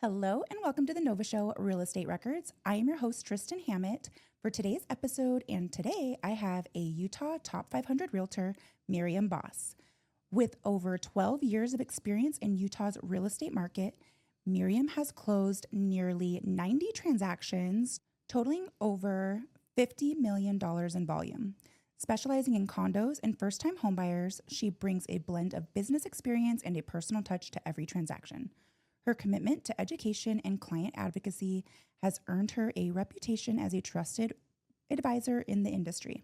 Hello and welcome to the Nova Show Real Estate Records. I am your host, Tristan Hammett, for today's episode, and today I have a Utah Top 500 Realtor, Miriem Boss. With over 12 years of experience in Utah's real estate market, Miriem has closed nearly 90 transactions, totaling over $50 million in volume. Specializing in condos and first-time homebuyers, she brings a blend of business experience and a personal touch to every transaction. Her commitment to education and client advocacy has earned her a reputation as a trusted advisor in the industry.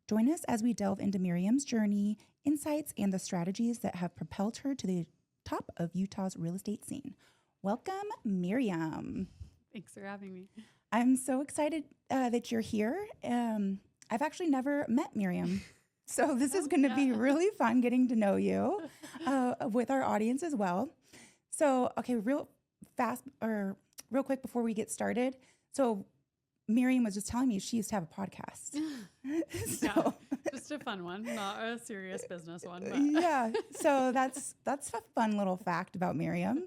Join us as we delve into Miriem's journey, insights, and the strategies that have propelled her to the top of Utah's real estate scene. Welcome, Miriem. Thanks for having me. I'm so excited that you're here. I've actually never met Miriem. So this is going to be really fun getting to know you with our audience as well. So, okay, real quick before we get started. So Miriem was just telling me she used to have a podcast. Yeah, just a fun one, not a serious business one. But. Yeah, so that's a fun little fact about Miriem.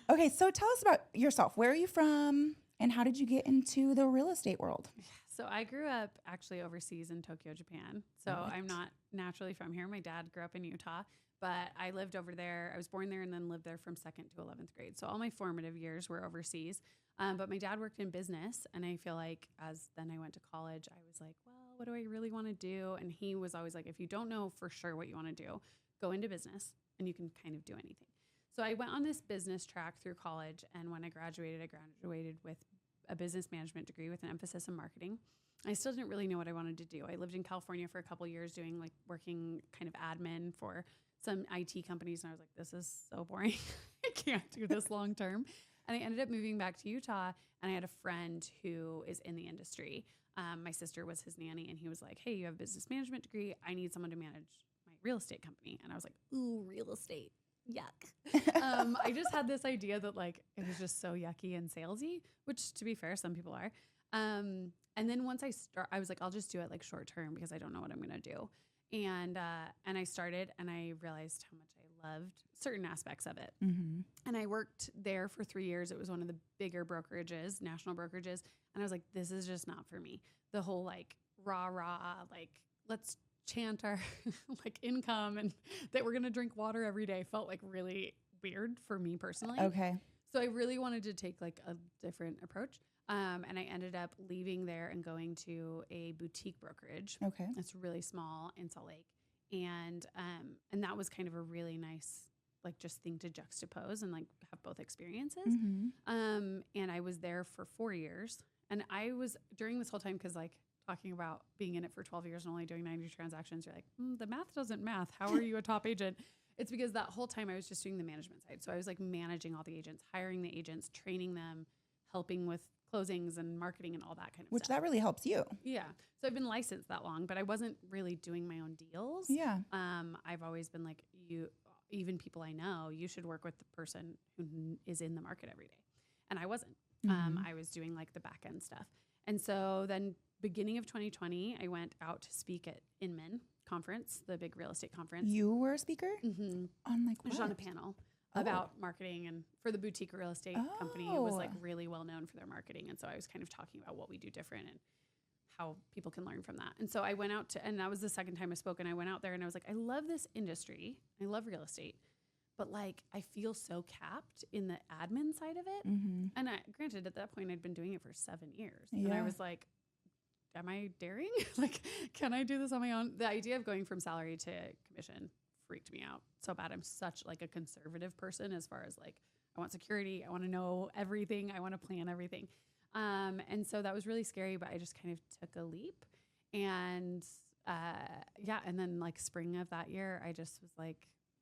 Okay, so tell us about yourself. Where are you from and how did you get into the real estate world? So I grew up actually overseas in Tokyo, Japan. So I'm not naturally from here. My dad grew up in Utah. But I lived over there. I was born there and then lived there from 2nd to 11th grade. So all my formative years were overseas. But my dad worked in business. And I feel like as then I went to college, I was like, well, what do I really want to do? And he was always like, if you don't know for sure what you want to do, go into business and you can kind of do anything. So I went on this business track through college. And when I graduated with a business management degree with an emphasis in marketing. I still didn't really know what I wanted to do. I lived in California for a couple of years doing working kind of admin for some IT companies. And I was like, this is so boring. I can't do this long term. And I ended up moving back to Utah. And I had a friend who is in the industry. My sister was his nanny. And he was like, hey, you have a business management degree. I need someone to manage my real estate company. And I was like, ooh, real estate. Yuck. I just had this idea that it was just so yucky and salesy, which to be fair, some people are. And then once I was like, I'll just do it short term because I don't know what I'm going to do. And I started and I realized how much I loved certain aspects of it. Mm-hmm. And I worked there for 3 years. It was one of the bigger brokerages, national brokerages. And I was like, this is just not for me. The whole rah, let's chant our income and that we're going to drink water every day felt really weird for me personally. Okay. So I really wanted to take a different approach. And I ended up leaving there and going to a boutique brokerage. Okay. It's really small in Salt Lake. And that was kind of a really nice, just thing to juxtapose and have both experiences. Mm-hmm. And I was there for 4 years. And I was during this whole time, cause talking about being in it for 12 years and only doing 90 transactions, you're like, the math doesn't math. How are you a top agent? It's because that whole time I was just doing the management side. So I was managing all the agents, hiring the agents, training them, helping with closings and marketing and all that kind of Which stuff. That really helps you. Yeah. So I've been licensed that long, but I wasn't really doing my own deals. Yeah. I've always been even people I know, you should work with the person who is in the market every day. And I wasn't. Mm-hmm. I was doing the back end stuff. And so then beginning of 2020, I went out to speak at Inman conference, the big real estate conference. You were a speaker? Mm-hmm. On what? I was on a panel. About marketing and for the boutique real estate company. It was really well known for their marketing. And so I was kind of talking about what we do different and how people can learn from that. And so I went out and that was the second time I spoke, and I went out there and I was like, I love this industry. I love real estate, but I feel so capped in the admin side of it. Mm-hmm. And granted at that point I'd been doing it for 7 years. Yeah. And I was like, am I daring? Can I do this on my own? The idea of going from salary to commission freaked me out so bad. I'm such a conservative person as far as I want security. I want to know everything. I want to plan everything. And so that was really scary, but I just kind of took a leap and, and then spring of that year, I just was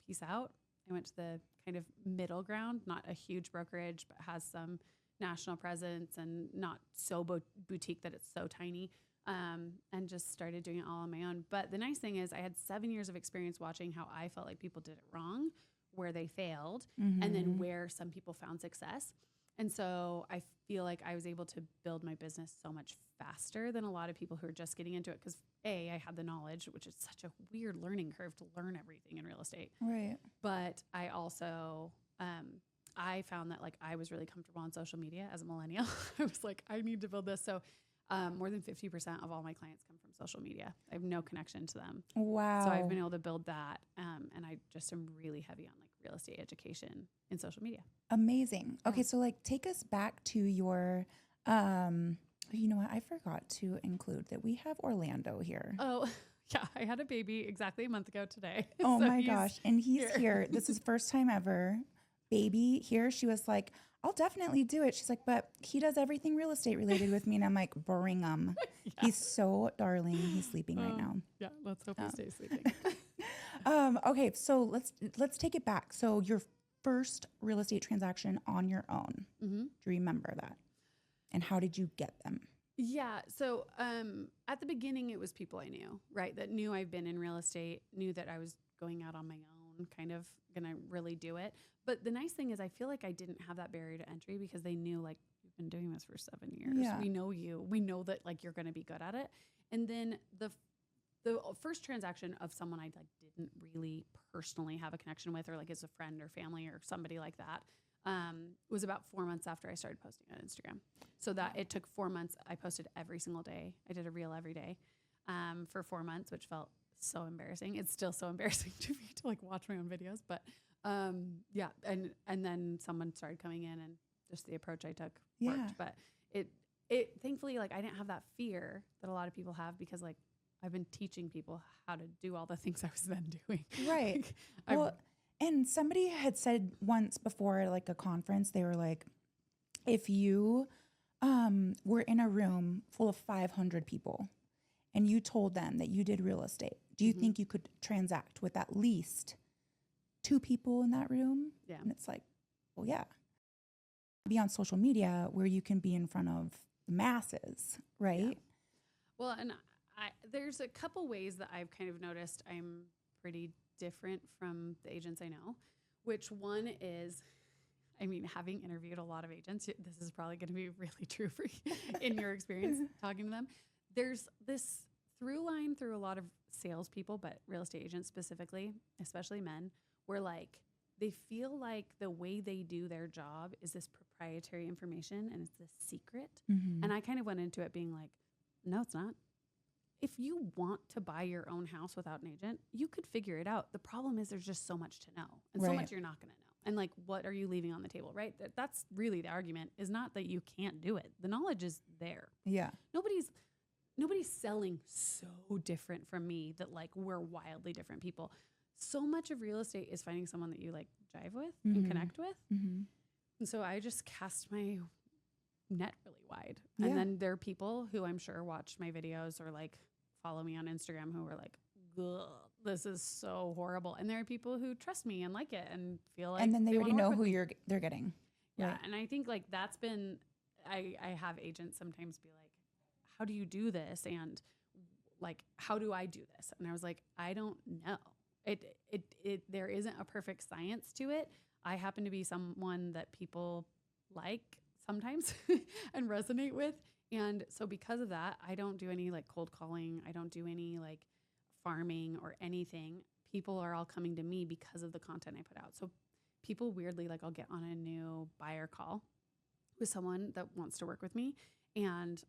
peace out. I went to the kind of middle ground, not a huge brokerage, but has some national presence and not so boutique that it's so tiny. And just started doing it all on my own. But the nice thing is I had 7 years of experience watching how I felt like people did it wrong, where they failed, mm-hmm. and then where some people found success. And so I feel like I was able to build my business so much faster than a lot of people who are just getting into it. Because I had the knowledge, which is such a weird learning curve to learn everything in real estate. Right. But I also I found that like I was really comfortable on social media as a millennial. I was like, I need to build this. So more than 50% of all my clients come from social media. I have no connection to them. Wow. So I've been able to build that. And I just am really heavy on like real estate education in social media. Amazing. Yeah. Okay. So like take us back to your, you know what? I forgot to include that we have Orlando here. Oh, yeah. I had a baby exactly a month ago today. Oh So my gosh. And he's here. This is first time ever. Baby here. She was like, I'll definitely do it. She's like, but he does everything real estate related with me. And I'm like, bring him. Yeah. He's so darling. He's sleeping right now. Yeah. Let's hope he stays sleeping. Okay. So let's take it back. So your first real estate transaction on your own. Mm-hmm. Do you remember that? And how did you get them? Yeah. So at the beginning, it was people I knew, right? That knew I've been in real estate, knew that I was going out on my own, kind of going to really do it. But the nice thing is I feel like I didn't have that barrier to entry because they knew like, you've been doing this for 7 years. Yeah. We know you. We know that like you're going to be good at it. And then the first transaction of someone I like didn't really personally have a connection with or like as a friend or family or somebody like that was about 4 months after I started posting on Instagram. So that it took 4 months. I posted every single day. I did a reel every day for 4 months, which felt so embarrassing. It's still so embarrassing to me to like watch my own videos, but yeah. And then someone started coming in and just the approach I took worked. But it thankfully, like I didn't have that fear that a lot of people have because like I've been teaching people how to do all the things I was then doing. Right. Like, well, and somebody had said once before at like a conference, they were like, if you were in a room full of 500 people and you told them that you did real estate, do you think you could transact with at least 2 people in that room? Yeah. And it's like, well, yeah. Be on social media where you can be in front of the masses, right? Yeah. Well, and there's a couple ways that I've kind of noticed I'm pretty different from the agents I know, which one is, I mean, having interviewed a lot of agents, this is probably going to be really true for you in your experience talking to them. There's this through line through a lot of salespeople, but real estate agents specifically, especially men, where like they feel like the way they do their job is this proprietary information and it's this secret. Mm-hmm. And I kind of went into it being like, no, it's not. If you want to buy your own house without an agent, you could figure it out. The problem is there's just so much to know and so much you're not going to know. And like, what are you leaving on the table, right? That's really the argument is not that you can't do it. The knowledge is there. Yeah. Nobody's selling so different from me that like we're wildly different people. So much of real estate is finding someone that you like jive with and connect with. Mm-hmm. And so I just cast my net really wide. Yeah. And then there are people who I'm sure watch my videos or like follow me on Instagram who are like, ugh, this is so horrible. And there are people who trust me and like it and feel like, and then they already know who me. they're getting. Yeah. Right. And I think like that's been, I have agents sometimes be like, how do you do this? And like, how do I do this? And I was like, I don't know. There isn't a perfect science to it. I happen to be someone that people like sometimes and resonate with. And so because of that, I don't do any like cold calling. I don't do any like farming or anything. People are all coming to me because of the content I put out. So people weirdly, like I'll get on a new buyer call with someone that wants to work with me and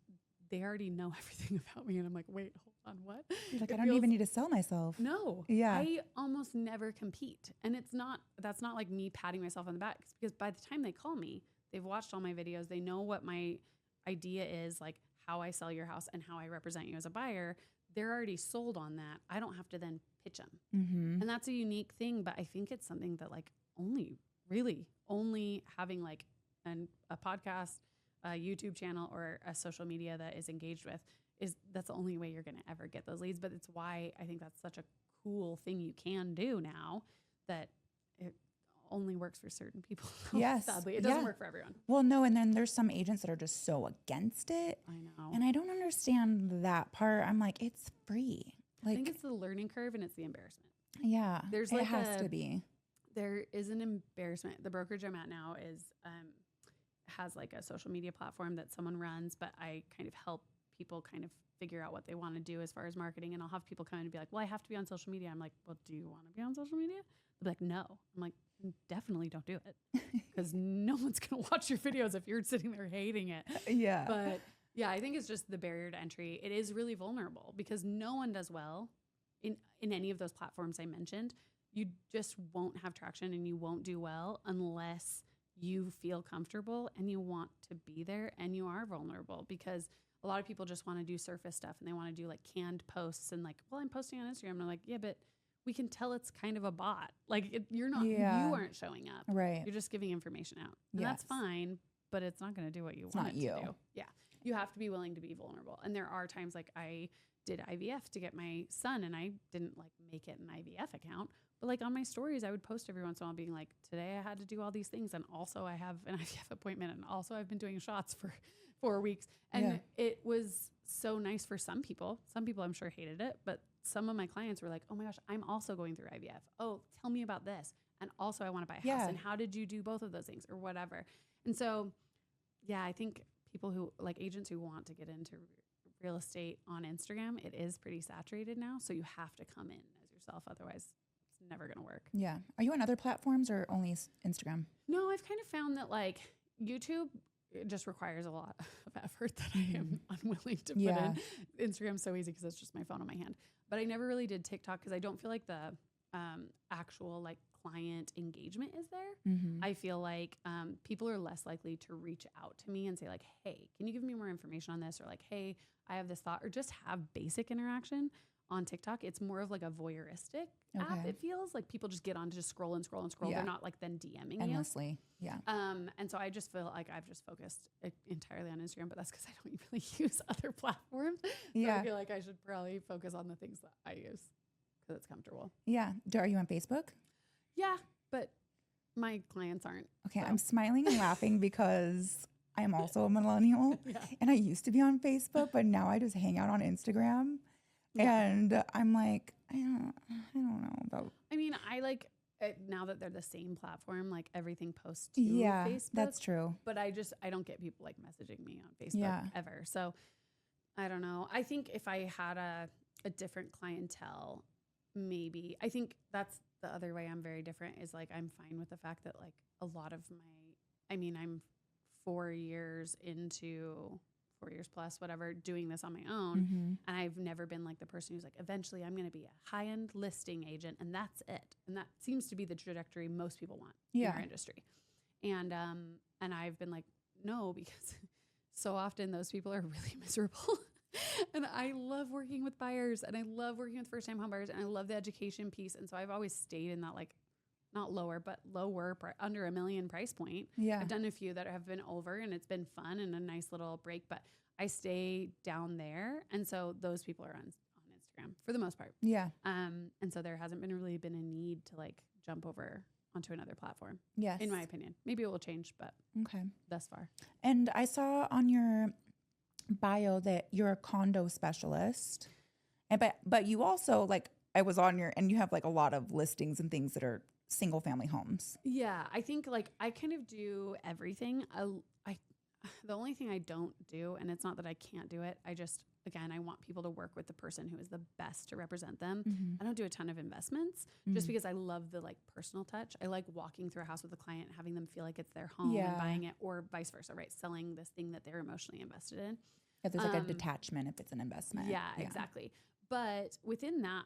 they already know everything about me. And I'm like, wait, hold on, what? You're like, I don't even need to sell myself. No. Yeah. I almost never compete. And that's not like me patting myself on the back because by the time they call me, they've watched all my videos. They know what my idea is, like how I sell your house and how I represent you as a buyer. They're already sold on that. I don't have to then pitch them. Mm-hmm. And that's a unique thing, but I think it's something that like only having like a podcast, a YouTube channel or a social media that is engaged with that's the only way you're going to ever get those leads. But it's why I think that's such a cool thing you can do now that it only works for certain people. Yes. Sadly, it doesn't work for everyone. Well, no. And then there's some agents that are just so against it. I know. And I don't understand that part. I'm like, it's free. Like, I think it's the learning curve and it's the embarrassment. Yeah. There's it like has to be. There is an embarrassment. The brokerage I'm at now has like a social media platform that someone runs, but I kind of help people kind of figure out what they want to do as far as marketing. And I'll have people come in and be like, well, I have to be on social media. I'm like, well, do you want to be on social media? They'll be like, no. I'm like, definitely don't do it because no one's going to watch your videos if you're sitting there hating it. Yeah. But yeah, I think it's just the barrier to entry. It is really vulnerable because no one does well in any of those platforms I mentioned. You just won't have traction and you won't do well unless you feel comfortable and you want to be there and you are vulnerable, because a lot of people just want to do surface stuff and they want to do like canned posts and like, well, I'm posting on Instagram. And I'm like, yeah, but we can tell it's kind of a bot. Like you're not, you aren't showing up. Right. You're just giving information out. And that's fine, but it's not going to do what you want it to do. Yeah. You have to be willing to be vulnerable. And there are times like I did IVF to get my son and I didn't like make it an IVF account, but like on my stories, I would post every once in a while being like, today I had to do all these things. And also I have an IVF appointment. And also I've been doing shots for 4 weeks. And it was so nice for some people. Some people I'm sure hated it, but some of my clients were like, oh my gosh, I'm also going through IVF. Oh, tell me about this. And also I want to buy a house. And how did you do both of those things or whatever? And so, yeah, I think people who like agents who want to get into real estate on Instagram, it is pretty saturated now. So you have to come in as yourself. Otherwise it's never going to work. Yeah. Are you on other platforms or only Instagram? No, I've kind of found that like YouTube, it just requires a lot of effort that I am unwilling to put in. Instagram's so easy because it's just my phone in my hand. But I never really did TikTok because I don't feel like the actual like client engagement is there. I feel like people are less likely to reach out to me and say like, hey, can you give me more information on this? Or like, hey, I have this thought, or just have basic interaction. On TikTok, it's more of like a voyeuristic app. It feels like people just get on to just scroll and scroll and scroll. They're not like then DMing endlessly. You. And so I just feel like I've just focused entirely on Instagram, but that's because I don't really use other platforms. So I feel like I should probably focus on the things that I use because it's comfortable. Yeah. Are you on Facebook? Yeah, but my clients aren't. Okay. So. I'm smiling and laughing because I am also a millennial and I used to be on Facebook, but now I just hang out on Instagram. And I'm like, I don't know about. I mean, I like now that they're the same platform, like everything posts to Facebook. That's true. But I don't get people like messaging me on Facebook ever. So I don't know. I think if I had a different clientele, maybe. I think that's the other way I'm very different is like I'm fine with the fact that like a lot of I'm 4 years plus, whatever, doing this on my own. And I've never been like the person who's like, eventually I'm going to be a high-end listing agent and that's it. And that seems to be the trajectory most people want in our industry. And I've been like, no, because so often those people are really miserable. And I love working with buyers and I love working with first-time home buyers and I love the education piece. And so I've always stayed in that like, not lower, but lower, under $1 million price point. Yeah. I've done a few that have been over and it's been fun and a nice little break, but I stay down there. And so those people are on Instagram for the most part. Yeah. And so there hasn't really been a need to like jump over onto another platform. Yes. In my opinion, maybe it will change, but thus far. And I saw on your bio that you're a condo specialist, and but you also like, I was on your, and you have like a lot of listings and things that are single family homes. Yeah. I think like I kind of do everything. The only thing I don't do, and it's not that I can't do it, I just, again, I want people to work with the person who is the best to represent them. I don't do a ton of investments just because I love the like personal touch. I like walking through a house with a client and having them feel like it's their home and buying it, or vice versa, right? Selling this thing that they're emotionally invested in. If there's like a detachment, if it's an investment. Yeah, exactly. But within that,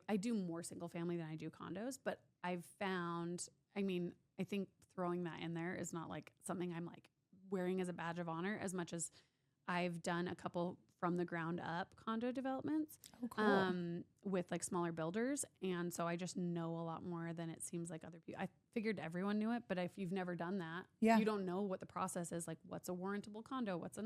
I do more single family than I do condos, but I've found, I think throwing that in there is not like something I'm like wearing as a badge of honor as much as I've done a couple from the ground up condo developments with like smaller builders. And so I just know a lot more than it seems like other people. I figured everyone knew it, but if you've never done that, you don't know what the process is. Like what's a warrantable condo? What's a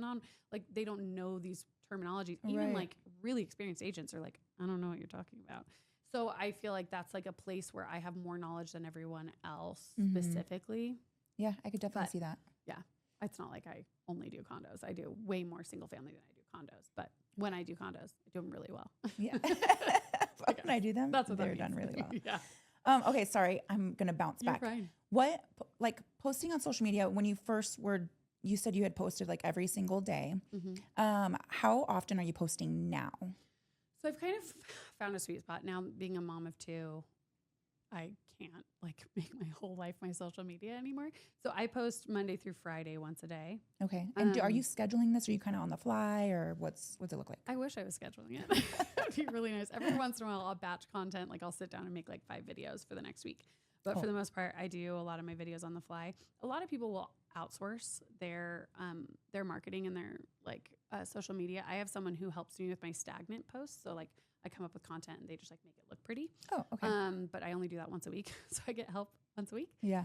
like they don't know these terminologies. Even like really experienced agents are like, I don't know what you're talking about. So I feel like that's like a place where I have more knowledge than everyone else specifically. Yeah, I could definitely see that. Yeah. It's not like I only do condos. I do way more single family than I do condos. But when I do condos, I do them really well. Yeah. When I do them, they're done really well. Yeah. Okay, sorry. I'm going to bounce back. You're fine. What, like posting on social media, when you first you said you had posted like every single day. How often are you posting now? So I've kind of found a sweet spot now, being a mom of two. I can't like make my whole life my social media anymore. So I post Monday through Friday once a day. Okay. And are you scheduling this? Are you kind of on the fly, or what's it look like? I wish I was scheduling it. That'd be really nice. Every once in a while I'll batch content. Like I'll sit down and make like 5 videos for the next week. But for the most part, I do a lot of my videos on the fly. A lot of people will outsource their marketing and their like social media. I have someone who helps me with my stagnant posts. So like I come up with content and they just like make it look pretty. Oh, okay. But I only do that once a week. So I get help once a week. Yeah.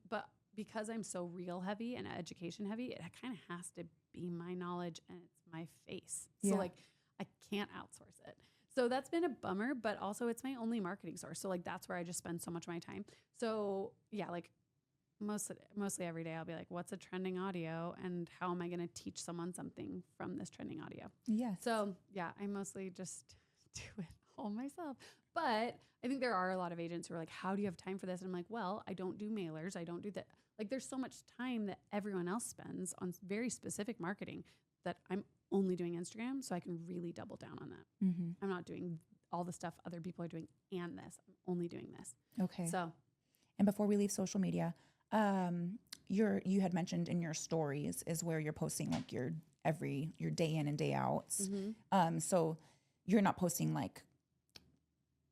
But because I'm so reel heavy and education heavy, it kind of has to be my knowledge and it's my face. So like I can't outsource it. So that's been a bummer, but also it's my only marketing source. So like that's where I just spend so much of my time. So yeah, like mostly every day I'll be like, what's a trending audio and how am I going to teach someone something from this trending audio? Yes. So yeah, I mostly just do it all myself. But I think there are a lot of agents who are like, how do you have time for this? And I'm like, well, I don't do mailers. I don't do that. Like there's so much time that everyone else spends on very specific marketing that I'm only doing Instagram. So I can really double down on that. Mm-hmm. I'm not doing all the stuff other people are doing and this. I'm only doing this. Okay. So, and before we leave social media, you had mentioned in your stories is where you're posting like your day in and day outs. mm-hmm. So you're not posting like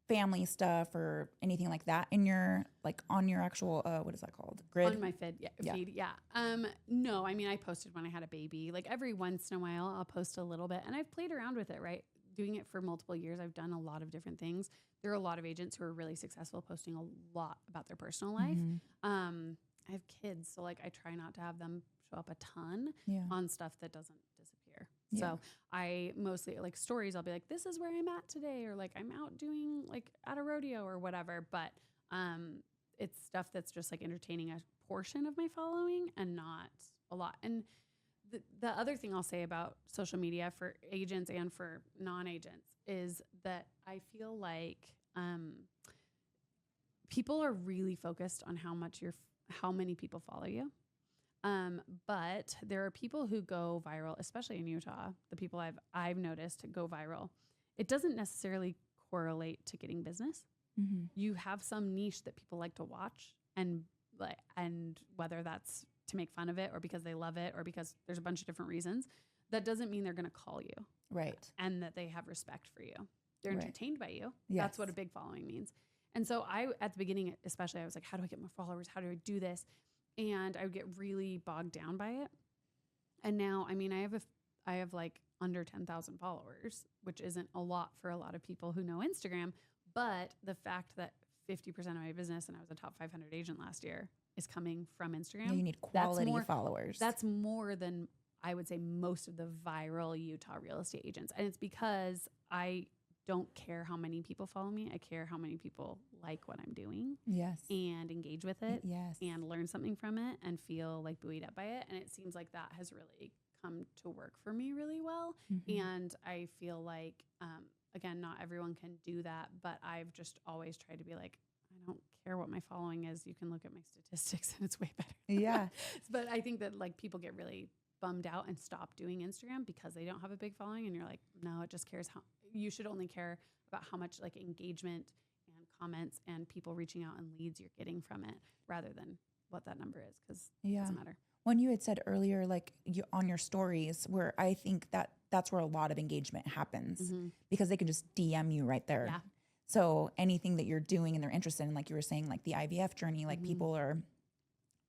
family stuff or anything like that in your like on your actual what is that called, grid? On my feed. No, I mean I posted when I had a baby. Like every once in a while I'll post a little bit and I've played around with it, right? Doing it for multiple years. I've done a lot of different things. There are a lot of agents who are really successful posting a lot about their personal life. Mm-hmm. I have kids, so like I try not to have them show up a ton Yeah. on stuff that doesn't disappear. Yeah. So I mostly like stories. I'll be like, this is where I'm at today, or like I'm out doing like at a rodeo or whatever. But it's stuff that's just like entertaining a portion of my following and not a lot. And the other thing I'll say about social media for agents and for non-agents is that I feel like people are really focused on how many people follow you. But there are people who go viral, especially in Utah. The people I've noticed go viral. It doesn't necessarily correlate to getting business. Mm-hmm. You have some niche that people like to watch, and whether that's to make fun of it or because they love it or because there's a bunch of different reasons, that doesn't mean they're going to call you. Right. And that they have respect for you. They're Right. entertained by you. Yes. That's what a big following means. And so at the beginning, especially, I was like, how do I get more followers? How do I do this? And I would get really bogged down by it. And now, I mean, I have like under 10,000 followers, which isn't a lot for a lot of people who know Instagram. But the fact that 50% of my business, and I was a top 500 agent last year, is coming from Instagram. Yeah, you need quality followers. That's more than I would say most of the viral Utah real estate agents. And it's because I don't care how many people follow me. I care how many people like what I'm doing. Yes. And engage with it. Yes. And learn something from it and feel like buoyed up by it. And it seems like that has really come to work for me really well. Mm-hmm. And I feel like, again, not everyone can do that, but I've just always tried to be like, I don't care what my following is. You can look at my statistics and it's way better. Yeah. But I think that like people get really bummed out and stop doing Instagram because they don't have a big following. And you're like, no, it just cares how you should only care about how much like engagement and comments and people reaching out and leads you're getting from it rather than what that number is. Cause it doesn't matter. When you had said earlier, like on your stories where I think that's where a lot of engagement happens because they can just DM you right there. Yeah. So anything that you're doing and they're interested in, like you were saying, like the IVF journey, like people are,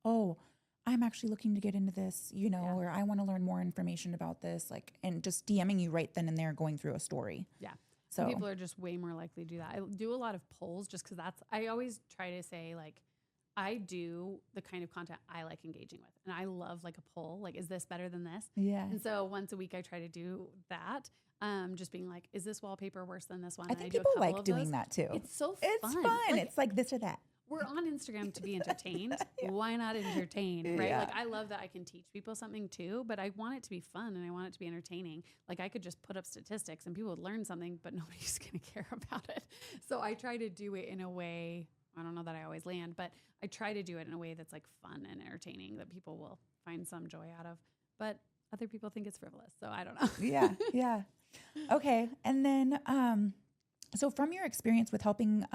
oh, I'm actually looking to get into this, or I want to learn more information about this, like, and just DMing you right then and there going through a story. Yeah. So and people are just way more likely to do that. I do a lot of polls just because I always try to say like, I do the kind of content I like engaging with. And I love like a poll, like, is this better than this? Yeah. And so once a week I try to do that. Just being like, is this wallpaper worse than this one? I think people like doing that too. It's so fun. It's fun. Like, it's like this or that. We're on Instagram to be entertained. Yeah. Why not entertain, right? Yeah. Like I love that I can teach people something too, but I want it to be fun and I want it to be entertaining. Like I could just put up statistics and people would learn something, but nobody's going to care about it. So I try to do it in a way, I don't know that I always land, but I try to do it in a way that's like fun and entertaining that people will find some joy out of. But other people think it's frivolous, so I don't know. Yeah. Okay. And then So from your experience with helping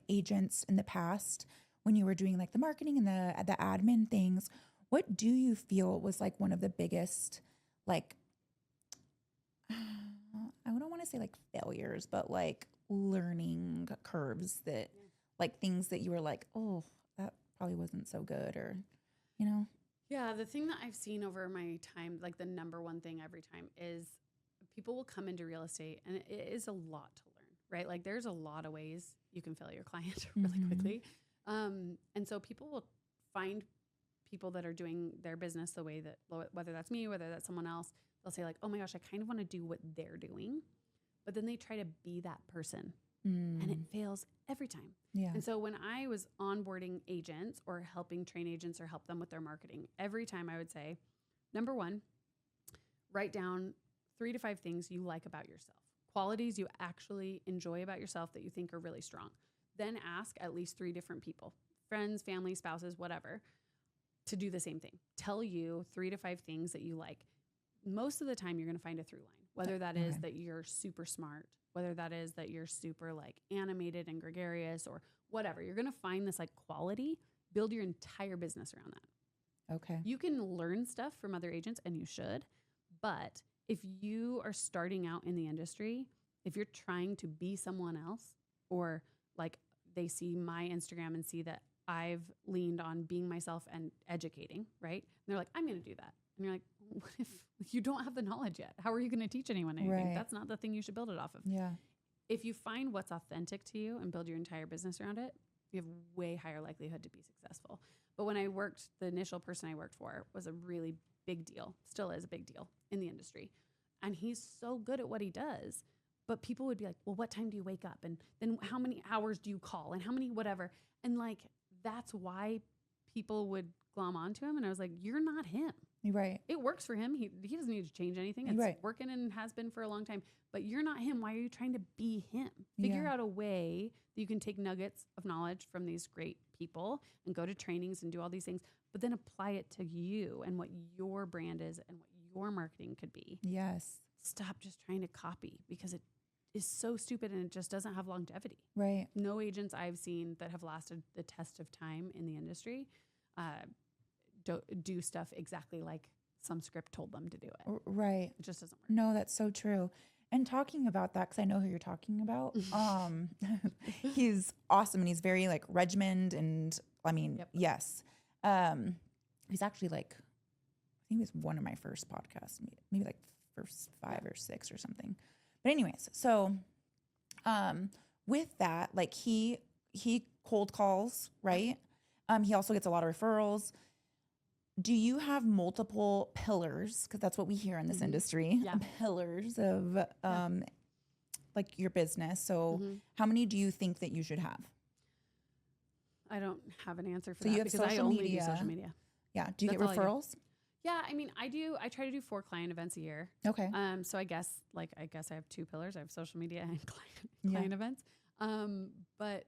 agents in the past, when you were doing like the marketing and the admin things, what do you feel was like one of the biggest, like, I don't want to say like failures, but like learning curves that, like things that you were like, oh, that probably wasn't so good, or, you know? Yeah, the thing that I've seen over my time, like the number one thing every time is people will come into real estate and it is a lot to learn, right? Like there's a lot of ways you can fail your client really quickly. And so people will find people that are doing their business the way that, whether that's me, whether that's someone else, they'll say like, oh my gosh, I kind of want to do what they're doing. But then they try to be that person and it fails every time. Yeah. And so when I was onboarding agents or helping train agents or help them with their marketing, every time I would say, number one, write down 3 to 5 things you like about yourself, qualities you actually enjoy about yourself that you think are really strong. Then ask at least 3 different people, friends, family, spouses, whatever, to do the same thing. Tell you 3 to 5 things that you like. Most of the time you're going to find a through line, whether that is that you're super smart, whether that is that you're super like animated and gregarious or whatever. You're going to find this like quality, build your entire business around that. Okay. You can learn stuff from other agents and you should, but if you are starting out in the industry, if you're trying to be someone else, or like they see my Instagram and see that I've leaned on being myself and educating, right? And they're like, I'm going to do that. And you're like, what if you don't have the knowledge yet? How are you going to teach anyone anything? Right. That's not the thing you should build it off of. Yeah. If you find what's authentic to you and build your entire business around it, you have way higher likelihood to be successful. But when I worked, the initial person I worked for was a really big deal, still is a big deal in the industry. And he's so good at what he does. But people would be like, well, what time do you wake up? And then how many hours do you call? And how many whatever? And like, that's why people would glom onto him. And I was like, you're not him. Right. It works for him. He doesn't need to change anything. It's working and has been for a long time. But you're not him. Why are you trying to be him? Figure out a way that you can take nuggets of knowledge from these great people and go to trainings and do all these things, but then apply it to you and what your brand is and what your marketing could be. Yes. Stop just trying to copy, because it is so stupid and it just doesn't have longevity. Right. No agents I've seen that have lasted the test of time in the industry do stuff exactly like some script told them to do it. Right. It just doesn't work. No, that's so true. And talking about that, because I know who you're talking about, he's awesome and he's very like regimented, and I mean, yes. He's actually like, I think he was one of my first podcasts, maybe like first 5 or 6 or something. But anyways, so with that, like he cold calls, right? He also gets a lot of referrals. Do you have multiple pillars? Because that's what we hear in this industry. Yeah. Pillars of like your business. So how many do you think that you should have? I don't have an answer for So that you have because I social only media. do social media. Yeah. Do you That's get all I do. referrals? Yeah, I mean, I try to do 4 client events a year. Okay. So I guess I have 2 pillars. I have social media and client events. But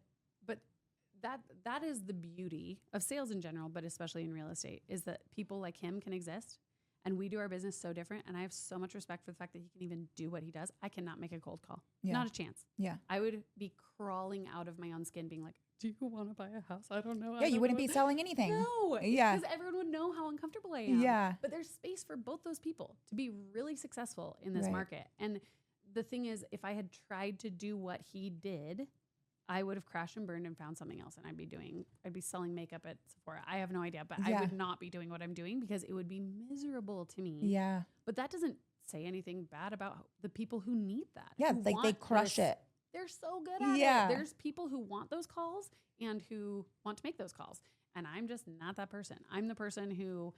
that is the beauty of sales in general, but especially in real estate, is that people like him can exist and we do our business so different. And I have so much respect for the fact that he can even do what he does. I cannot make a cold call. Yeah. Not a chance. Yeah. I would be crawling out of my own skin being like, do you want to buy a house? I don't know. Yeah, you wouldn't be selling anything. No. Yeah. Because everyone would know how uncomfortable I am. Yeah. But there's space for both those people to be really successful in this market. And the thing is, if I had tried to do what he did, I would have crashed and burned and found something else, and I'd be selling makeup at Sephora. I have no idea, but I would not be doing what I'm doing because it would be miserable to me. Yeah. But that doesn't say anything bad about the people who need that. Yeah, like they crush it. They're so good at it. There's people who want those calls and who want to make those calls. And I'm just not that person. I'm the person who,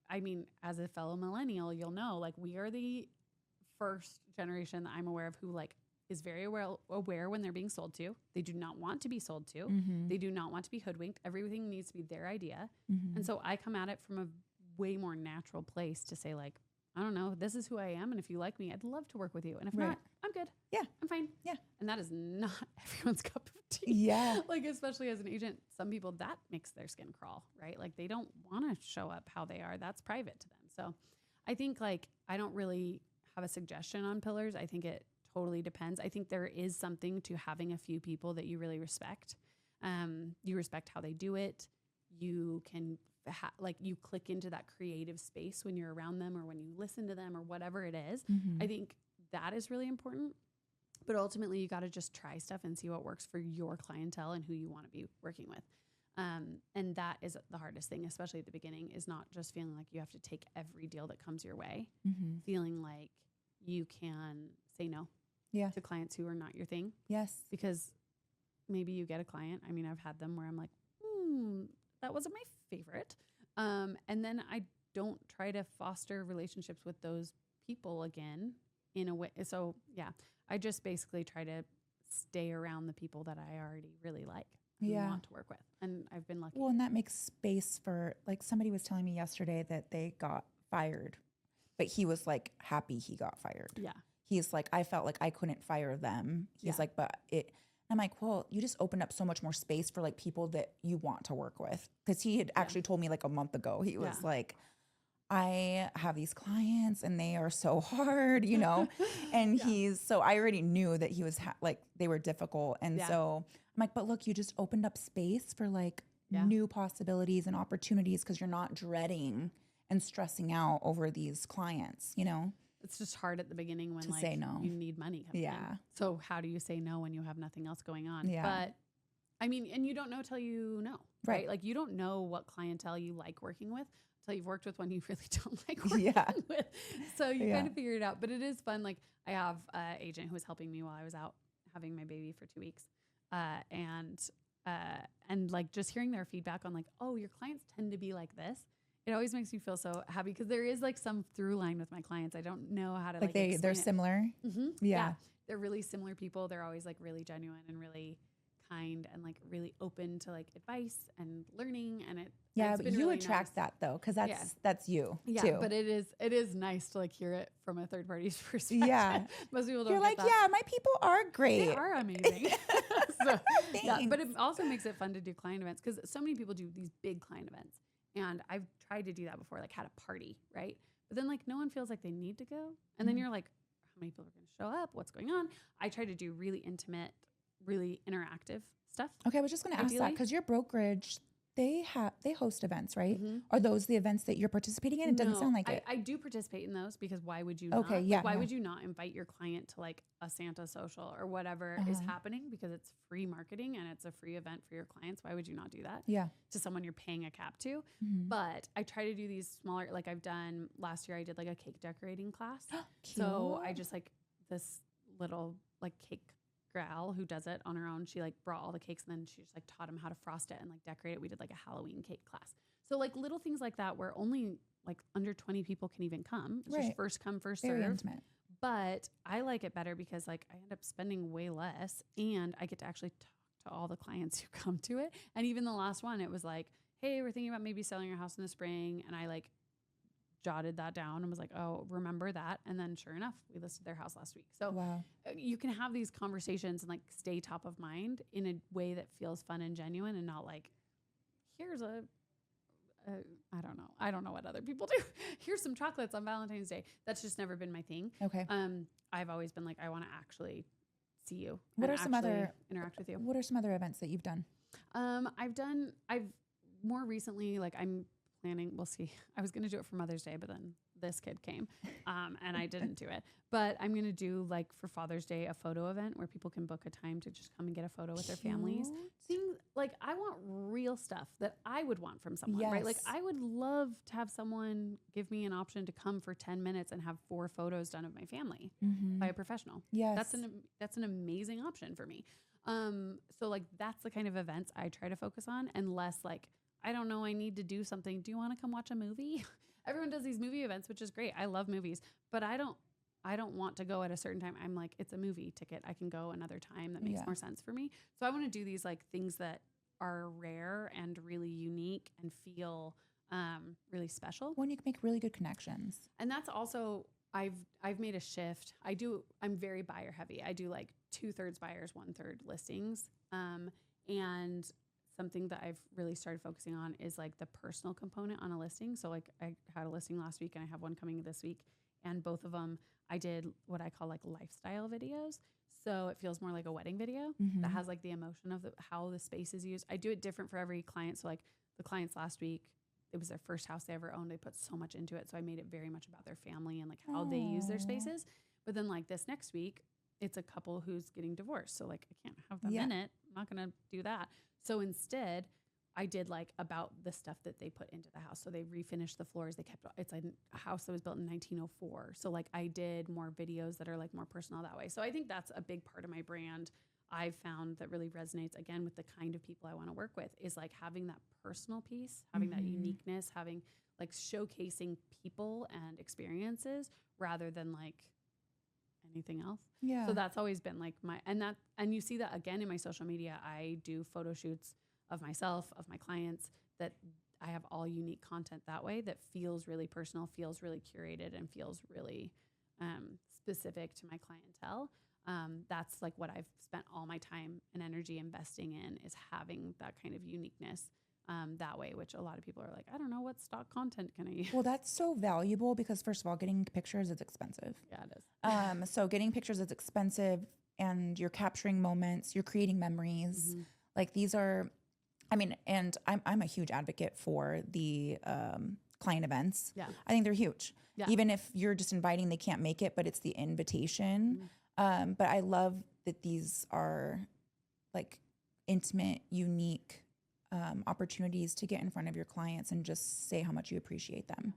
I mean, as a fellow millennial, you'll know, like, we are the first generation that I'm aware of who like is very aware when they're being sold to. They do not want to be sold to. They do not want to be hoodwinked. Everything needs to be their idea. And so I come at it from a way more natural place to say, like, I don't know, this is who I am. And if you like me, I'd love to work with you. And if not, I'm good. Yeah. I'm fine. Yeah. And that is not everyone's cup of tea. Yeah. Like, especially as an agent, some people, that makes their skin crawl, right? Like, they don't want to show up how they are. That's private to them. So I think, like, I don't really have a suggestion on pillars. I think it totally depends. I think there is something to having a few people that you really respect. You respect how they do it. You can you click into that creative space when you're around them or when you listen to them or whatever it is. I think that is really important. But ultimately, you got to just try stuff and see what works for your clientele and who you want to be working with. And that is the hardest thing, especially at the beginning, is not just feeling like you have to take every deal that comes your way, feeling like you can say no to clients who are not your thing. Yes. Because maybe you get a client. I mean, I've had them where I'm like, that wasn't my favorite. And then I don't try to foster relationships with those people again in a way. So yeah, I just basically try to stay around the people that I already really like and want to work with. And I've been lucky. Well, and that makes space for, like, somebody was telling me yesterday that they got fired, but he was like happy he got fired. Yeah. He's like, I felt like I couldn't fire them. He's like, but I'm like, well, you just opened up so much more space for like people that you want to work with. Cause he had actually told me like a month ago, he was like, I have these clients and they are so hard, you know? And so I already knew that he was like, they were difficult. And so I'm like, but look, you just opened up space for like new possibilities and opportunities, cause you're not dreading and stressing out over these clients, you know? It's just hard at the beginning when say no. you need money coming in. So how do you say no when you have nothing else going on? Yeah. But I mean, and you don't know till you know, right? Like you don't know what clientele you like working with till you've worked with one you really don't like working with. So you kind of figure it out. But it is fun. Like I have an agent who was helping me while I was out having my baby for 2 weeks. And like just hearing their feedback on like, oh, your clients tend to be like this. It always makes me feel so happy because there is like some through line with my clients. I don't know how to like they're similar. Yeah. They're really similar people. They're always like really genuine and really kind and like really open to like advice and learning. And but you really attract that though, because that's you too. But it is nice to like hear it from a third party's perspective. Yeah, most people don't. You're like, my people are great. They are amazing. But it also makes it fun to do client events because so many people do these big client events. And I've tried to do that before, like had a party, right? But then like no one feels like they need to go. And then you're like, how many people are going to show up? What's going on? I try to do really intimate, really interactive stuff. Okay, I was just going to ask that because your brokerage, they host events, right? Are those the events that you're participating in? It doesn't sound like it. I do participate in those because why would you Okay, not? Why would you not invite your client to like a Santa social or whatever is happening because it's free marketing and it's a free event for your clients? Why would you not do that? Yeah. To someone you're paying a cap to. But I try to do these smaller, like I've done last year, I did like a cake decorating class. So I just like this little like cake gal who does it on her own. She like brought all the cakes and then she just like taught them how to frost it and like decorate it. We did like a Halloween cake class. So like little things like that where only like under 20 people can even come. It's just first come, first served. Very intimate. But I like it better because like I end up spending way less and I get to actually talk to all the clients who come to it. And even the last one, it was like, hey, we're thinking about maybe selling your house in the spring. And I like jotted that down and was like, oh, remember that. And then sure enough, we listed their house last week. So you can have these conversations and like stay top of mind in a way that feels fun and genuine and not like, here's I don't know. I don't know what other people do. Here's some chocolates on Valentine's Day. That's just never been my thing. Okay. I've always been like, I want to actually see you. What are some other interact with you? What are some other events that you've done? I've more recently, like I'm planning, we'll see. I was going to do it for Mother's Day, but then this kid came and I didn't do it. But I'm going to do like for Father's Day, a photo event where people can book a time to just come and get a photo with their families. Things like I want real stuff that I would want from someone, right? Like I would love to have someone give me an option to come for 10 minutes and have 4 photos done of my family by a professional. Yes. That's an amazing option for me. So like that's the kind of events I try to focus on and less like, I don't know, I need to do something. Do you want to come watch a movie? Everyone does these movie events, which is great. I love movies, but I don't want to go at a certain time. I'm like, it's a movie ticket. I can go another time that makes more sense for me. So I want to do these like things that are rare and really unique and feel really special. When you can make really good connections. And that's also, I've made a shift. I'm very buyer heavy. I do like 2/3 buyers, 1/3 listings. And something that I've really started focusing on is like the personal component on a listing. So like I had a listing last week and I have one coming this week, and both of them I did what I call like lifestyle videos. So it feels more like a wedding video that has like the emotion of how the space is used. I do it different for every client. So like the clients last week, it was their first house they ever owned. They put so much into it. So I made it very much about their family and like how they use their spaces. But then like this next week, it's a couple who's getting divorced. So like I can't have them in it. I'm not going to do that. So instead, I did like about the stuff that they put into the house. So they refinished the floors. They kept, it's a house that was built in 1904. So like I did more videos that are like more personal that way. So I think that's a big part of my brand. I've found that really resonates again with the kind of people I want to work with is like having that personal piece, having that uniqueness, having like showcasing people and experiences rather than like anything else. Yeah. So that's always been like and you see that again in my social media. I do photo shoots of myself, of my clients, that I have all unique content that way that feels really personal, feels really curated, and feels really specific to my clientele. That's like what I've spent all my time and energy investing in, is having that kind of uniqueness that way, which a lot of people are like, I don't know, what stock content can I use? Well, that's so valuable because first of all, getting pictures is expensive. Yeah, it is. So getting pictures is expensive, and you're capturing moments, you're creating memories. Like these are, I mean, and I'm a huge advocate for the client events. Yeah. I think they're huge. Yeah. Even if you're just inviting, they can't make it, but it's the invitation. But I love that these are like intimate, unique opportunities to get in front of your clients and just say how much you appreciate them.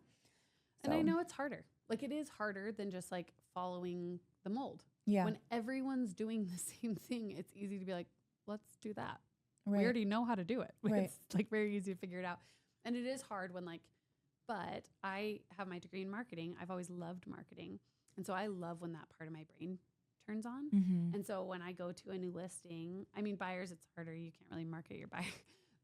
And I know it's harder. Like it is harder than just like following the mold. Yeah. When everyone's doing the same thing, it's easy to be like, let's do that. Right. We already know how to do it. Right. It's like very easy to figure it out. And it is hard when like, but I have my degree in marketing. I've always loved marketing. And so I love when that part of my brain turns on. And so when I go to a new listing, I mean, buyers, it's harder. You can't really market your buyer.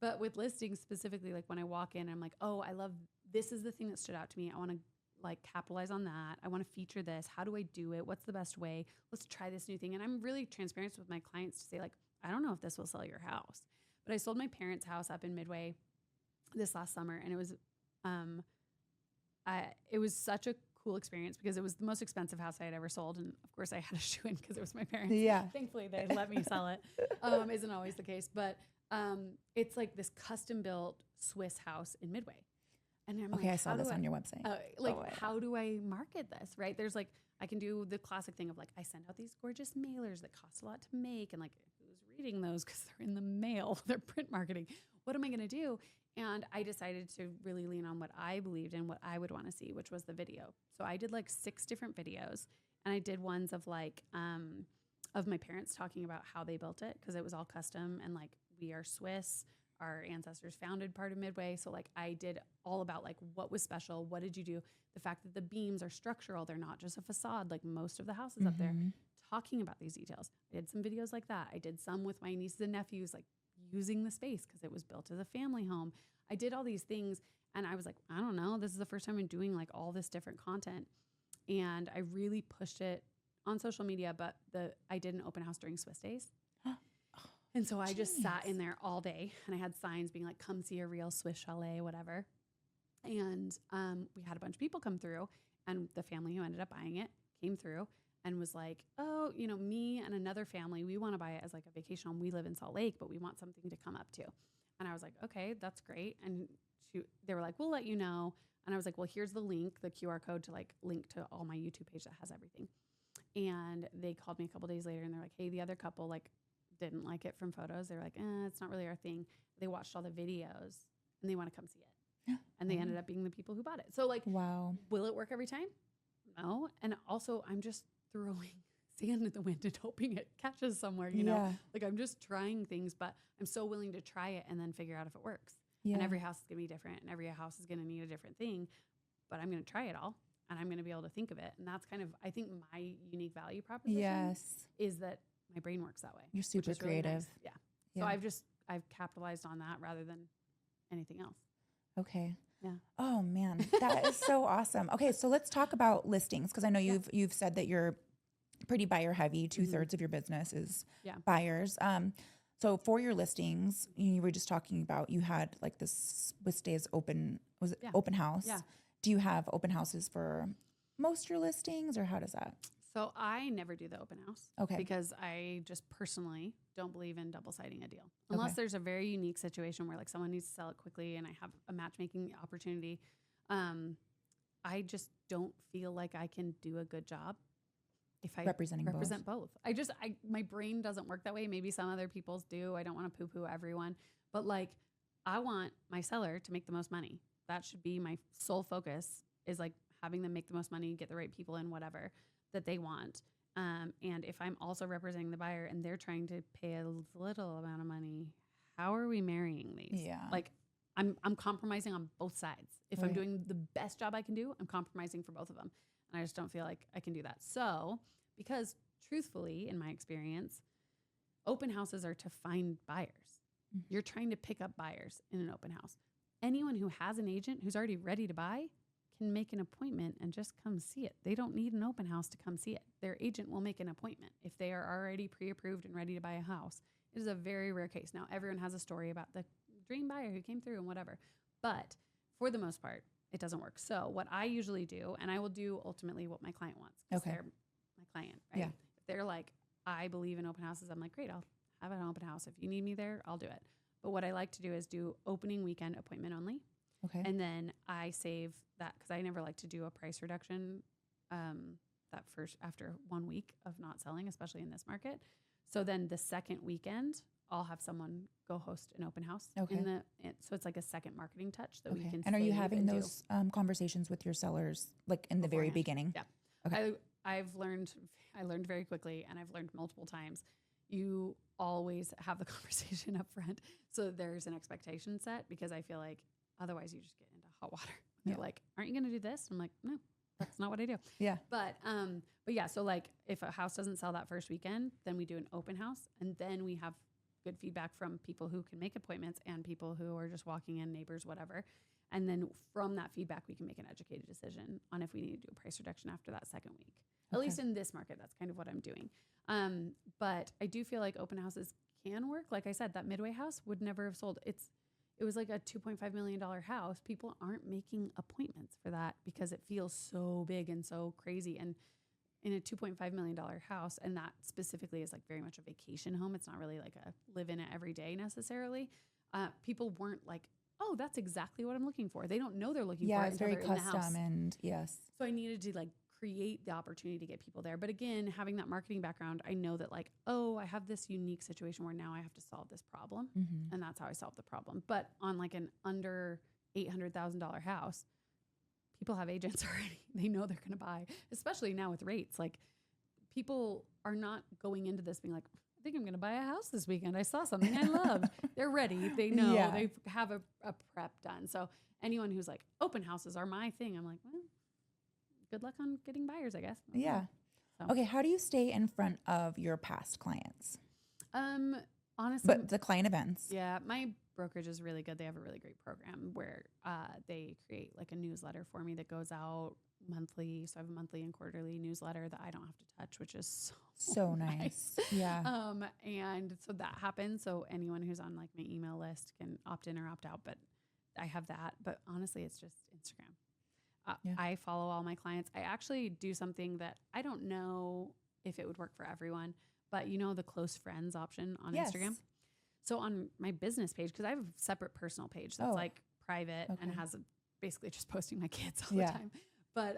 But with listings specifically, like when I walk in, I'm like, oh, I love, this is the thing that stood out to me. I want to like capitalize on that. I want to feature this. How do I do it? What's the best way? Let's try this new thing. And I'm really transparent with my clients to say like, I don't know if this will sell your house, but I sold my parents' house up in Midway this last summer. And it was such a cool experience because it was the most expensive house I had ever sold. And of course I had a shoe in because it was my parents. Yeah. Thankfully they let me sell it. Isn't always the case, but it's like this custom built Swiss house in Midway. And I'm Okay, like, I saw this on your website. How do I market this? Right? There's like, I can do the classic thing of like, I send out these gorgeous mailers that cost a lot to make. And like, who's reading those? Because they're in the mail, they're print marketing. What am I going to do? And I decided to really lean on what I believed in, what I would want to see, which was the video. So I did like 6 different videos, and I did ones of like, of my parents talking about how they built it, because it was all custom, and like, we are Swiss. Our ancestors founded part of Midway. So like I did all about like what was special, what did you do? The fact that the beams are structural, they're not just a facade like most of the houses up there, talking about these details. I did some videos like that. I did some with my nieces and nephews, like using the space because it was built as a family home. I did all these things, and I was like, I don't know, this is the first time I'm doing like all this different content. And I really pushed it on social media, but I did an open house during Swiss Days. And so I just sat in there all day, and I had signs being like, come see a real Swiss chalet, whatever. And we had a bunch of people come through, and the family who ended up buying it came through and was like, oh, you know, me and another family, we want to buy it as like a vacation home. We live in Salt Lake, but we want something to come up to. And I was like, okay, that's great. And they were like, we'll let you know. And I was like, well, here's the link, the QR code to like link to all my YouTube page that has everything. And they called me a couple days later, and they're like, hey, the other couple like didn't like it from photos. They were like, it's not really our thing. They watched all the videos, and they want to come see it. And they ended up being the people who bought it. So like, wow. Will it work every time? No. And also I'm just throwing sand in the wind and hoping it catches somewhere, you know, like I'm just trying things, but I'm so willing to try it and then figure out if it works. And every house is going to be different, and every house is going to need a different thing, but I'm going to try it all, and I'm going to be able to think of it. And that's kind of, I think, my unique value proposition is that my brain works that way. You're super creative. Really nice. Yeah. So I've capitalized on that rather than anything else. Okay. Yeah. Oh man, that is so awesome. Okay. So let's talk about listings. Cause I know you've said that you're pretty buyer heavy. 2/3 of your business is buyers. So for your listings, you were just talking about you had like this stays open. Was it open house? Yeah. Do you have open houses for most of your listings, or how does that? So I never do the open house. Okay. Because I just personally don't believe in double siding a deal. Unless there's a very unique situation where like someone needs to sell it quickly and I have a matchmaking opportunity. I just don't feel like I can do a good job if I represent both. My brain doesn't work that way. Maybe some other people's do. I don't want to poo-poo everyone, but like I want my seller to make the most money. That should be my sole focus, is like having them make the most money, get the right people in, whatever that they want. And if I'm also representing the buyer and they're trying to pay a little amount of money, how are we marrying these? Yeah. Like I'm compromising on both sides. If I'm doing the best job I can do, I'm compromising for both of them. And I just don't feel like I can do that. So, because truthfully, in my experience, open houses are to find buyers. You're trying to pick up buyers in an open house. Anyone who has an agent who's already ready to buy can make an appointment and just come see it. They don't need an open house to come see it. Their agent will make an appointment if they are already pre-approved and ready to buy a house. It is a very rare case. Now, everyone has a story about the dream buyer who came through and whatever, but for the most part, it doesn't work. So what I usually do, and I will do ultimately what my client wants, because they're my client, right? Yeah. If they're like, I believe in open houses, I'm like, great, I'll have an open house. If you need me there, I'll do it. But what I like to do is do opening weekend appointment only. Okay. And then I save that, because I never like to do a price reduction that first after 1 week of not selling, especially in this market. So then the second weekend, I'll have someone go host an open house. Okay. So it's like a second marketing touch that we can. And are you save having and those conversations with your sellers like in the very beforehand. beginning? Yeah. Okay. I learned very quickly, and I've learned multiple times. You always have the conversation up front, so there's an expectation set, because I feel like otherwise you just get into hot water. They're like, aren't you going to do this? I'm like, no, that's not what I do. Yeah. But yeah, so like if a house doesn't sell that first weekend, then we do an open house, and then we have good feedback from people who can make appointments and people who are just walking in, neighbors, whatever. And then from that feedback, we can make an educated decision on if we need to do a price reduction after that second week. At least in this market, that's kind of what I'm doing. But I do feel like open houses can work. Like I said, that Midway house would never have sold. It was like a $2.5 million house. People aren't making appointments for that because it feels so big and so crazy. And in a $2.5 million house, and that specifically is like very much a vacation home. It's not really like a live in it every day necessarily. People weren't like, oh, that's exactly what I'm looking for. They don't know they're looking for it. Yeah, it's very until they're in the house. custom, and yes. So I needed to like create the opportunity to get people there. But again, having that marketing background, I know that like, oh, I have this unique situation where now I have to solve this problem. And that's how I solve the problem. But on like an under $800,000 house, people have agents already. They know they're going to buy, especially now with rates. Like people are not going into this being like, I think I'm going to buy a house this weekend. I saw something I loved. They're ready. They know they have a prep done. So anyone who's like, open houses are my thing, I'm like, well, good luck on getting buyers, I guess. Yeah. So. Okay. How do you stay in front of your past clients? Honestly, but the client events. Yeah. My brokerage is really good. They have a really great program where they create like a newsletter for me that goes out monthly. So I have a monthly and quarterly newsletter that I don't have to touch, which is so nice. Yeah. And so that happens. So anyone who's on like my email list can opt in or opt out, but I have that. But honestly, it's just Instagram. I follow all my clients. I actually do something that I don't know if it would work for everyone, but you know, the close friends option on Instagram. So on my business page, because I have a separate personal page that's like private and has basically just posting my kids all the time. But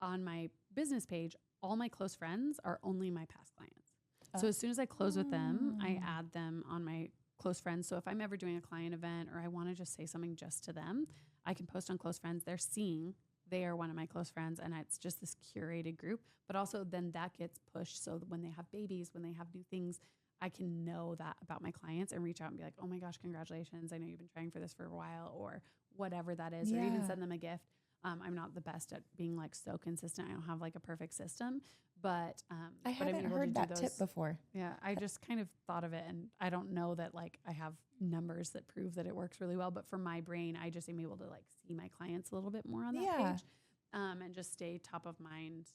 on my business page, all my close friends are only my past clients. So as soon as I close with them, I add them on my close friends. So if I'm ever doing a client event or I want to just say something just to them, I can post on close friends. They're seeing they are one of my close friends, and it's just this curated group. But also then that gets pushed. So when they have babies, when they have new things, I can know that about my clients and reach out and be like, oh my gosh, congratulations. I know you've been trying for this for a while, or whatever that is, or even send them a gift. I'm not the best at being like so consistent. I don't have like a perfect system, but I haven't heard that tip before. Yeah. I just kind of thought of it, and I don't know that like I have numbers that prove that it works really well, but for my brain, I just am able to like see my clients a little bit more on that page, and just stay top of mind.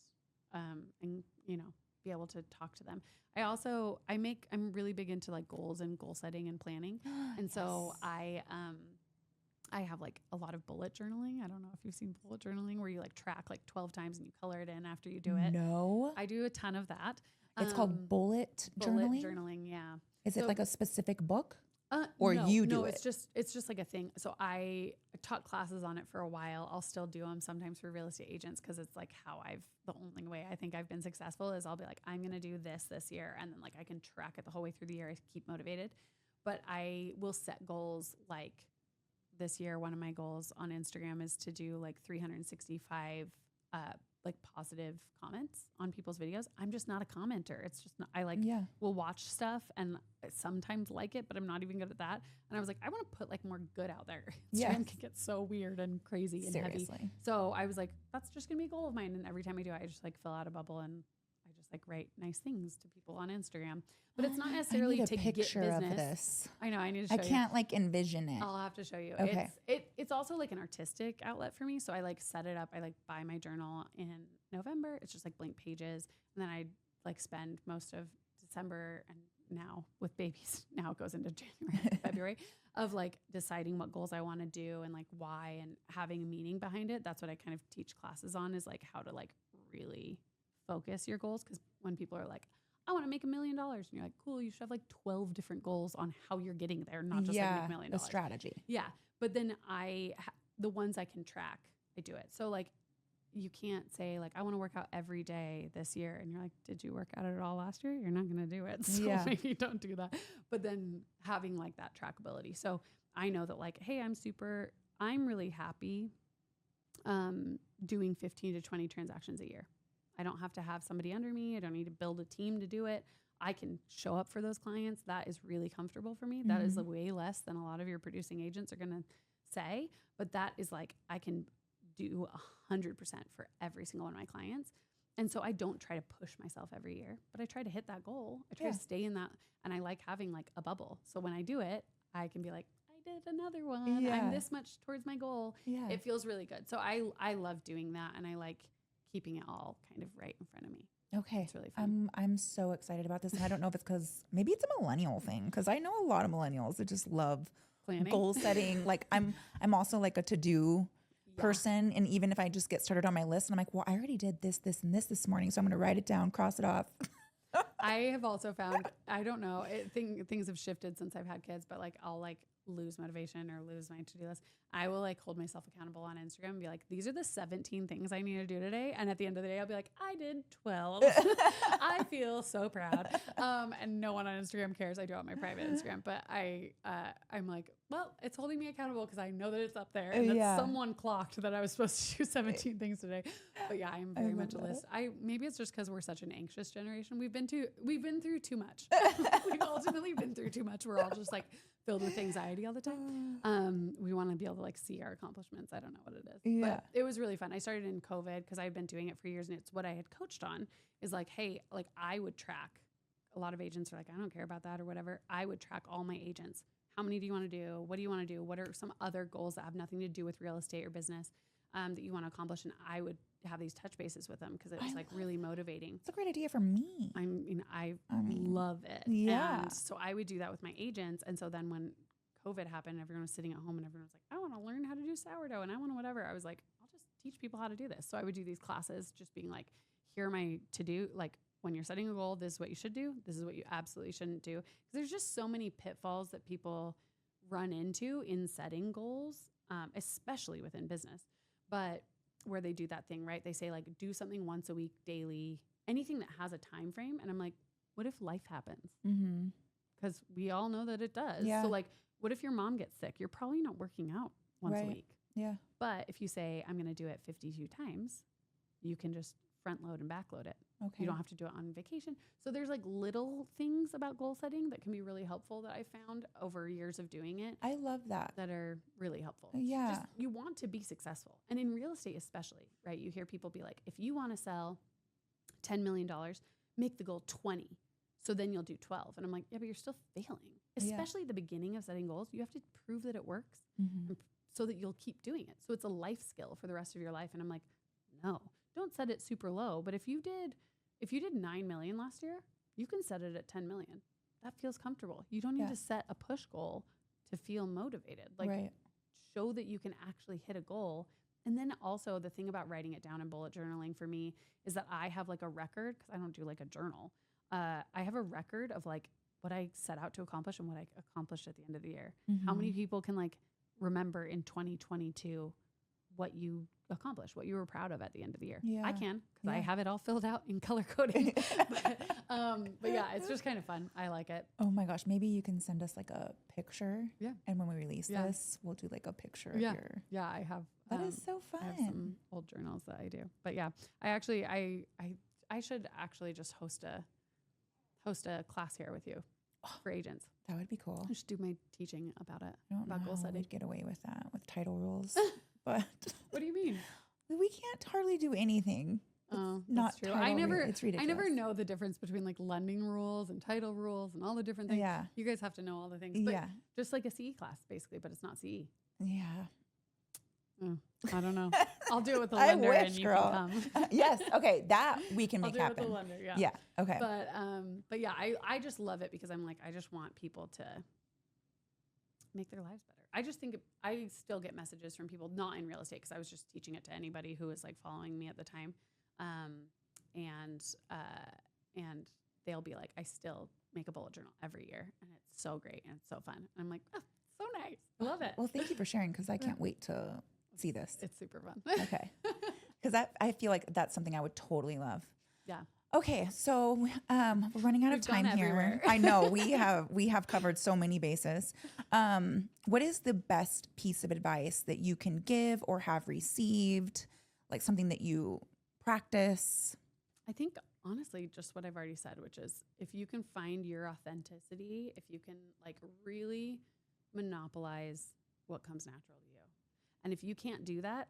And you know, be able to talk to them. I'm really big into like goals and goal setting and planning. And so I have like a lot of bullet journaling. I don't know if you've seen bullet journaling where you like track like 12 times and you color it in after you do it. No. I do a ton of that. It's called bullet journaling. Yeah. Is it like a specific book? Or no, you do no, it? It's just like a thing. So I taught classes on it for a while. I'll still do them sometimes for real estate agents because it's like the only way I think I've been successful is I'll be like, I'm going to do this year. And then like I can track it the whole way through the year. I keep motivated. But I will set goals like this year. One of my goals on Instagram is to do like 365 like positive comments on people's videos. I'm just not a commenter. It's just not, will watch stuff and I sometimes like it, but I'm not even good at that. And I was like, I want to put like more good out there. Instagram can get so weird and crazy and heavy. So I was like, that's just gonna be a goal of mine. And every time I do it, I just like fill out a bubble and I just like write nice things to people on Instagram. But it's not necessarily to get business. Of this. I know. I need to show you. I can't like envision it. I'll have to show you. Okay. It's also like an artistic outlet for me. So I like set it up. I like buy my journal in November. It's just like blank pages. And then I like spend most of December and now with babies, now it goes into January, February of like deciding what goals I want to do and like why and having a meaning behind it. That's what I kind of teach classes on is like how to like really focus your goals. Cause when people are like, I want to make $1 million. And you're like, cool, you should have like 12 different goals on how you're getting there, not just like make $1 million. A strategy. Yeah. But then the ones I can track, I do it. So like, you can't say like, I want to work out every day this year. And you're like, did you work out at all last year? You're not going to do it. So maybe don't do that. But then having like that trackability. So I know that like, hey, I'm really happy doing 15 to 20 transactions a year. I don't have to have somebody under me. I don't need to build a team to do it. I can show up for those clients. That is really comfortable for me. Mm-hmm. That is way less than a lot of your producing agents are going to say. But that is like, I can do 100% for every single one of my clients. And so I don't try to push myself every year, but I try to hit that goal. I try to stay in that. And I like having like a bubble. So when I do it, I can be like, I did another one. Yeah. I'm this much towards my goal. Yeah. It feels really good. So I love doing that. And I like keeping it all kind of right in front of me. Okay. It's really fun. I'm so excited about this. And I don't know if it's because maybe it's a millennial thing. Cause I know a lot of millennials that just love planning, goal setting. Like I'm also like a to-do person. And even if I just get started on my list and I'm like, well, I already did this, and this morning. So I'm going to write it down, cross it off. I have also found, I don't know, things have shifted since I've had kids, but like I'll like lose motivation or lose my to-do list. I will like hold myself accountable on Instagram and be like, these are the 17 things I need to do today. And at the end of the day, I'll be like, I did 12. I feel so proud. And no one on Instagram cares. I do it on my private Instagram, but I'm like, well, it's holding me accountable because I know that it's up there and that someone clocked that I was supposed to do 17 things today. But yeah, I'm very much a list. Maybe it's just because we're such an anxious generation. We've been through too much. We've ultimately been through too much. We're all just like filled with anxiety all the time. We want to be able to like see our accomplishments. I don't know what it is. Yeah. But it was really fun. I started in COVID because I've been doing it for years and it's what I had coached on is like, hey, like I would track. A lot of agents are like, I don't care about that or whatever. I would track all my agents. How many do you want to do? What do you want to do? What are some other goals that have nothing to do with real estate or business that you want to accomplish? And I would have these touch bases with them because it was like really motivating. It's a great idea for me. I love it. Yeah. And so I would do that with my agents. And so then when COVID happened, everyone was sitting at home and everyone was like, I want to learn how to do sourdough and I want to whatever. I was like, I'll just teach people how to do this. So I would do these classes just being like, here are my to-do, like when you're setting a goal, this is what you should do. This is what you absolutely shouldn't do. Because there's just so many pitfalls that people run into in setting goals, especially within business. But where they do that thing, right? They say like, do something once a week, daily, anything that has a time frame. And I'm like, what if life happens? Because we all know that it does. Yeah. So like, what if your mom gets sick? You're probably not working out once a week. Yeah. But if you say, I'm going to do it 52 times, you can just front load and back load it. Okay. You don't have to do it on vacation. So there's like little things about goal setting that can be really helpful that I found over years of doing it. I love that. That are really helpful. Yeah. Just, you want to be successful. And in real estate especially, right? You hear people be like, if you want to sell $10 million, make the goal 20. So then you'll do 12. And I'm like, yeah, but you're still failing. Especially at the beginning of setting goals, you have to prove that it works so that you'll keep doing it. So it's a life skill for the rest of your life. And I'm like, no, don't set it super low. But if you if you did 9 million last year, you can set it at 10 million. That feels comfortable. You don't need to set a push goal to feel motivated. Like show that you can actually hit a goal. And then also the thing about writing it down in bullet journaling for me is that I have like a record, because I don't do like a journal. I have a record of like what I set out to accomplish and what I accomplished at the end of the year. How many people can like remember in 2022 what you accomplished, what you were proud of at the end of the year? I can, because I have it all filled out in color coding. but yeah, it's just kind of fun. I like it. Oh my gosh. Maybe you can send us like a picture. Yeah. And when we release this, we'll do like a picture of your. Yeah, I have. That is so fun. I have some old journals that I do. But yeah, I should actually just host a class here with you for agents. That would be cool. I should do my teaching about it. I don't about know goal how setting. we'd get away with that with title rules. But what do you mean? We can't hardly do anything. Oh, not true. I never know the difference between like lending rules and title rules and all the different things. Yeah. You guys have to know all the things. But just like a CE class, basically, but it's not CE. Yeah. I don't know. I'll do it with the lender and you can come. Yes. Okay. That we can I'll make do happen. It with the lender. Yeah. Yeah. Okay. But yeah, I just love it because I'm like, I just want people to make their lives better. I just think I still get messages from people, not in real estate, because I was just teaching it to anybody who was like following me at the time. And they'll be like, I still make a bullet journal every year, and it's so great and it's so fun. And I'm like, oh, so nice. I love it. Well, thank you for sharing, because I can't wait to see this. It's super fun. Okay. Because I feel like that's something I would totally love. Yeah. Okay, so we're running out of time here. Everywhere. I know we have covered so many bases. What is the best piece of advice that you can give or have received, like something that you practice? I think honestly, just what I've already said, which is if you can find your authenticity, if you can like really monopolize what comes natural to you, and if you can't do that,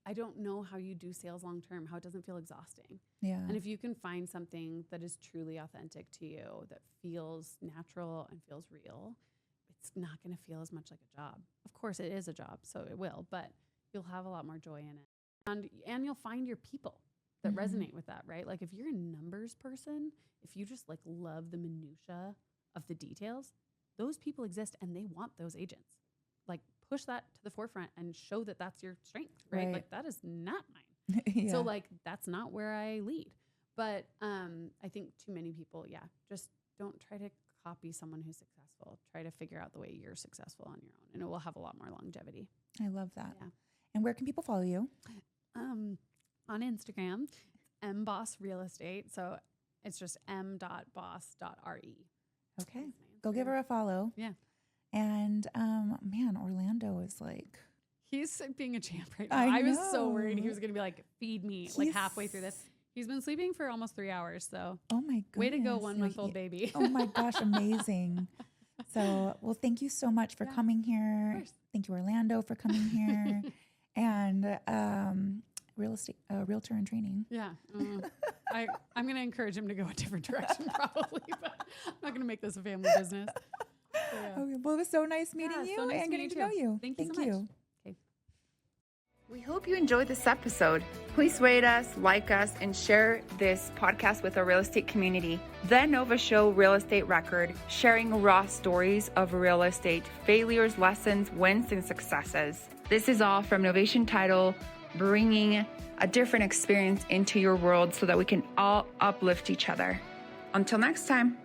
I don't know how you do sales long term, how it doesn't feel exhausting. Yeah. And if you can find something that is truly authentic to you, that feels natural and feels real, it's not going to feel as much like a job. Of course, it is a job, so it will, but you'll have a lot more joy in it. And you'll find your people that resonate with that, right? Like if you're a numbers person, if you just like love the minutia of the details, those people exist and they want those agents. Like push that to the forefront and show that that's your strength, right? Like that is not mine. Yeah. So like that's not where I lead. But I think too many people, just don't try to copy someone who's successful. Try to figure out the way you're successful on your own, and it will have a lot more longevity. I love that. Yeah. And where can people follow you? On Instagram, mboss real estate. So it's just m.boss.re. Okay. Go give her a follow. Yeah. And man, Orlando is like, he's being a champ right now. I was so worried he was going to be like, feed me like halfway through this. He's been sleeping for almost 3 hours. So oh my goodness. Way to go, 1 month old baby. Oh my gosh. Amazing. So, well, thank you so much for coming here. Thank you, Orlando, for coming here. And realtor in training. Yeah. I'm going to encourage him to go a different direction probably, but I'm not going to make this a family business. Yeah. Okay, well, it was so nice meeting you and getting to know you. Thank you so much. Okay. We hope you enjoyed this episode. Please rate us, like us, and share this podcast with our real estate community. The Nova Show Real Estate Record, sharing raw stories of real estate, failures, lessons, wins, and successes. This is all from Novation Title, bringing a different experience into your world so that we can all uplift each other. Until next time.